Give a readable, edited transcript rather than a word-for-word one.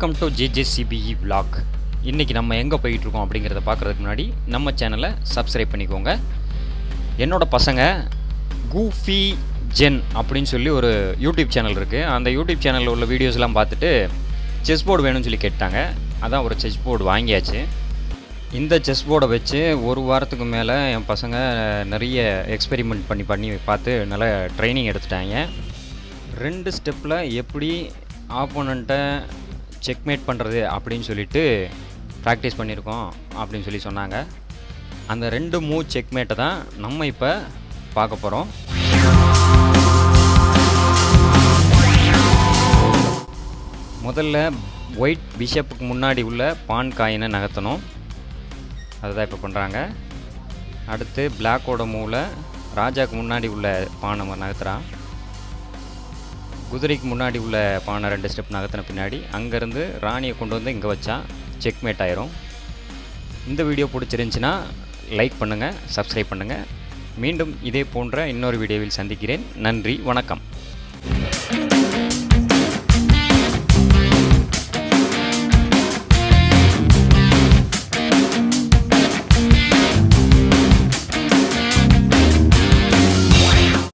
Welcome to ஜேஜேசிபிஇ vlog. இன்றைக்கி நம்ம எங்கே போயிட்டுருக்கோம் அப்படிங்கிறத பார்க்குறதுக்கு முன்னாடி நம்ம சேனலை சப்ஸ்கிரைப் பண்ணிக்கோங்க. என்னோடய பசங்க கூஃபி ஜென் அப்படின்னு சொல்லி ஒரு யூடியூப் சேனல் இருக்குது. அந்த யூடியூப் சேனலில் உள்ள வீடியோஸ்லாம் பார்த்துட்டு செஸ் போர்டு வேணும்னு சொல்லி கேட்டாங்க. அதான் ஒரு செஸ் போர்டு வாங்கியாச்சு. இந்த செஸ் போர்டை வச்சு ஒரு வாரத்துக்கு மேலே என் பசங்க நிறைய எக்ஸ்பெரிமெண்ட் பண்ணி பார்த்து நல்லா ட்ரைனிங் எடுத்துட்டாங்க. 2 ஸ்டெப்பில் எப்படி ஆப்போனண்ட்டை செக்மேட் பண்ணுறது அப்படின்னு சொல்லிட்டு ப்ராக்டிஸ் பண்ணியிருக்கோம் அப்படின்னு சொல்லி சொன்னாங்க. அந்த 2 மூவ் செக்மேட்டை தான் நம்ம இப்போ பார்க்க போகிறோம். முதல்ல ஒயிட் பிஷப்புக்கு முன்னாடி உள்ள பான் காயினை நகர்த்தணும். அதுதான் இப்போ பண்ணுறாங்க. அடுத்து பிளாக்கோட மூவில் ராஜாவுக்கு முன்னாடி உள்ள பானை நகர்த்துறான். குதிரைக்கு முன்னாடி உள்ள பானை 2 ஸ்டெப் நகர்த்தின பின்னாடி அங்கேருந்து ராணியை கொண்டு வந்து இங்கே வச்சா செக்மேட் ஆயிரும். இந்த வீடியோ பிடிச்சிருந்துச்சின்னா லைக் பண்ணுங்கள், சப்ஸ்கிரைப் பண்ணுங்கள். மீண்டும் இதே போன்ற இன்னொரு வீடியோவில் சந்திக்கிறேன். நன்றி, வணக்கம்.